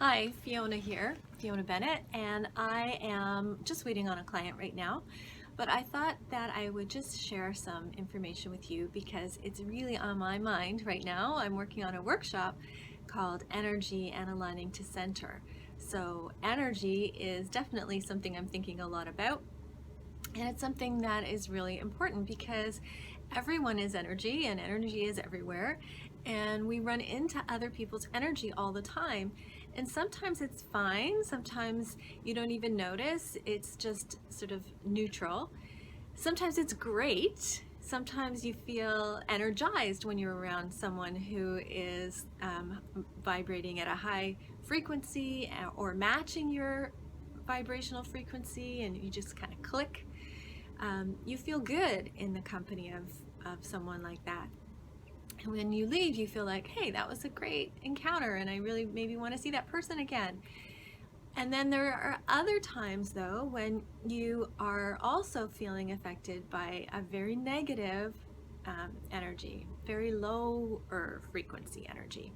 Hi, Fiona here, Fiona Bennett, and I am just waiting on a client right now. But I thought that I would just share some information with you because it's really on my mind right now. I'm working on a workshop called Energy and Aligning to Center. So, energy is definitely something I'm thinking a lot about. And it's something that is really important because everyone is energy and energy is everywhere. And we run into other people's energy all the time. And sometimes it's fine, sometimes you don't even notice, it's just sort of neutral. Sometimes it's great. Sometimes you feel energized when you're around someone who is vibrating at a high frequency or matching your vibrational frequency, and you just kind of click. You feel good in the company of someone like that. And when you leave, you feel like, hey, that was a great encounter, and I really maybe want to see that person again. And then there are other times, though, when you are also feeling affected by a very negative energy, very low frequency energy.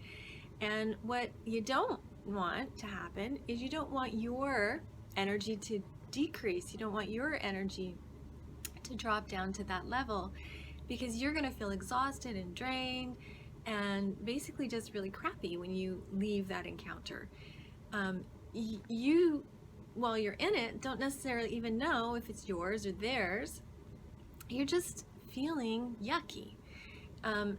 And what you don't want to happen is you don't want your energy to decrease. You don't want your energy to drop down to that level because you're going to feel exhausted and drained and basically just really crappy when you leave that encounter. You, while you're in it, don't necessarily even know if it's yours or theirs. You're just feeling yucky.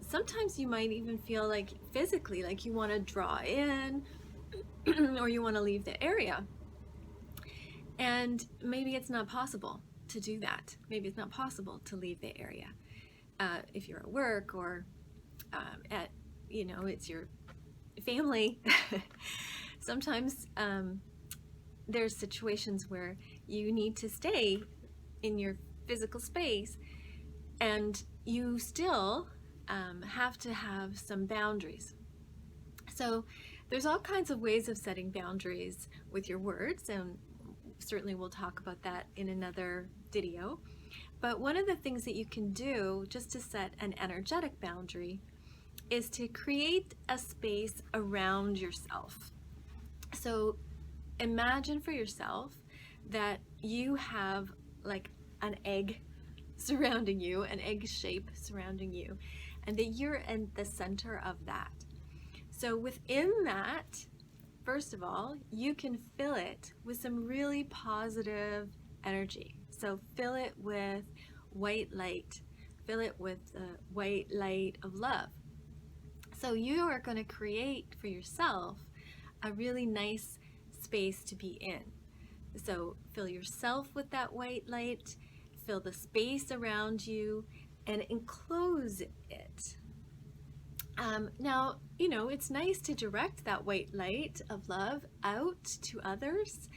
Sometimes you might even feel like physically, like you want to draw in or you want to leave the area. And maybe it's not possible to do that. Maybe it's not possible to leave the area if you're at work or it's your family. Sometimes there's situations where you need to stay in your physical space and you still have to have some boundaries. So there's all kinds of ways of setting boundaries with your words, and certainly we'll talk about that in another video. But one of the things that you can do just to set an energetic boundary is to create a space around yourself. So imagine for yourself that you have like an egg surrounding you, an egg shape surrounding you, and that you're in the center of that. So within that, first of all, you can fill it with some really positive energy. So fill it with white light. Fill it with the white light of love. So you are going to create for yourself a really nice space to be in. So fill yourself with that white light, fill the space around you, and enclose it. Now, it's nice to direct that white light of love out to others.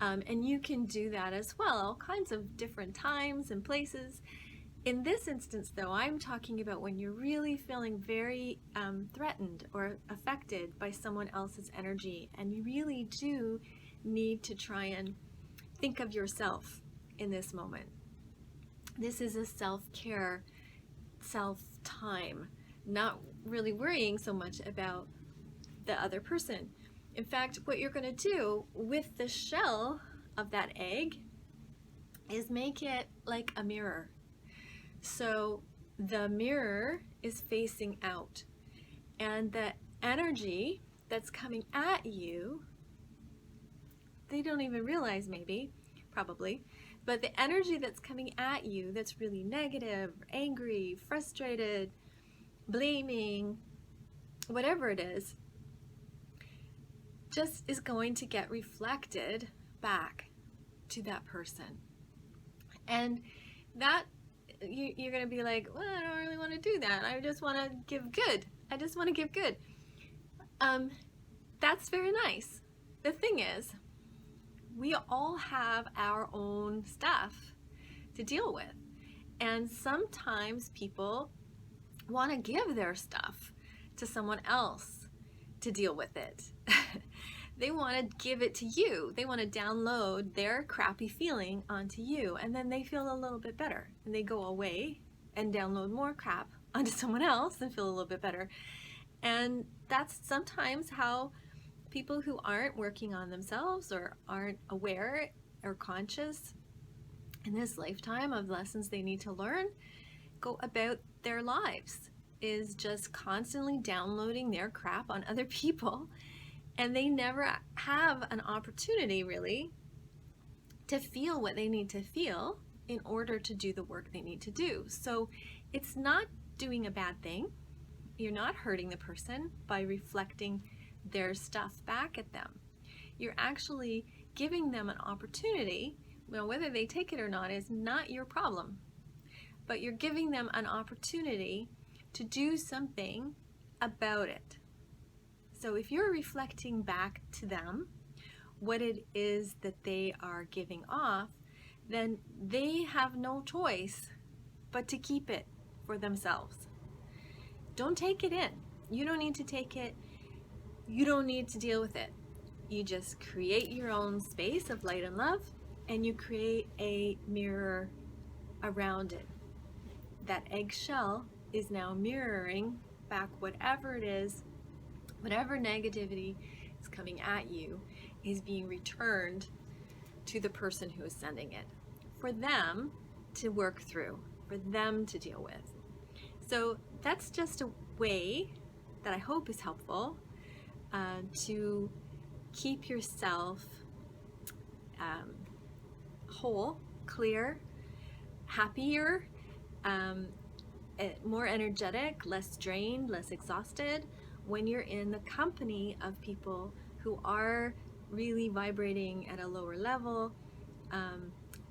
And you can do that as well, all kinds of different times and places. In this instance, though, I'm talking about when you're really feeling very threatened or affected by someone else's energy, and you really do need to try and think of yourself in this moment. This is a self-care, self-time, not really worrying so much about the other person. In fact, what you're going to do with the shell of that egg is make it like a mirror. So the mirror is facing out, and the energy that's coming at you, they don't even realize, maybe, probably, but the energy that's coming at you that's really negative, angry, frustrated, blaming, whatever it is, just is going to get reflected back to that person. And that you're going to be like, well, I don't really want to do that. I just want to give good. I just want to give good. That's very nice. The thing is, we all have our own stuff to deal with. And sometimes people want to give their stuff to someone else to deal with it. They want to give it to you. They want to download their crappy feeling onto you, and then they feel a little bit better. And they go away and download more crap onto someone else and feel a little bit better. And that's sometimes how People who aren't working on themselves or aren't aware or conscious in this lifetime of lessons they need to learn go about their lives is just constantly downloading their crap on other people, and they never have an opportunity really to feel what they need to feel in order to do the work they need to do. So it's not doing a bad thing. You're not hurting the person by reflecting their stuff back at them. You're actually giving them an opportunity. Well, whether they take it or not is not your problem, but you're giving them an opportunity to do something about it. So if you're reflecting back to them what it is that they are giving off, then they have no choice but to keep it for themselves. Don't take it in. You don't need to take it. You don't need to deal with it. You just create your own space of light and love, and you create a mirror around it. That eggshell is now mirroring back whatever it is, whatever negativity is coming at you is being returned to the person who is sending it for them to work through, for them to deal with. So that's just a way that I hope is helpful to keep yourself whole, clear, happier, more energetic, less drained, less exhausted when you're in the company of people who are really vibrating at a lower level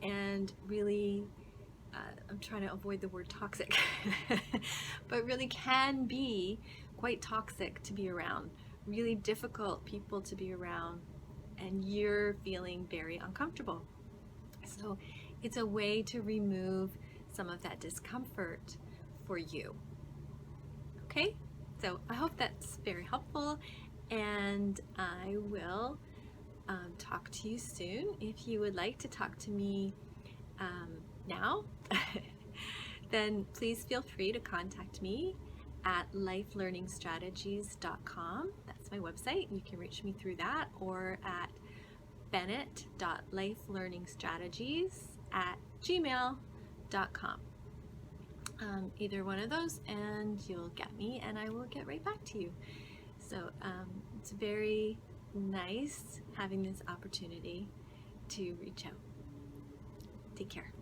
and really, I'm trying to avoid the word toxic, but really can be quite toxic to be around, really difficult people to be around, and you're feeling very uncomfortable. So it's a way to remove some of that discomfort for you. Okay, so I hope that's very helpful, and I will talk to you soon. If you would like to talk to me now, then please feel free to contact me at lifelearningstrategies.com. That's my website. You can reach me through that, or at bennett.lifelearningstrategies@gmail.com. Either one of those, and you'll get me, and I will get right back to you. So it's very nice having this opportunity to reach out. Take care.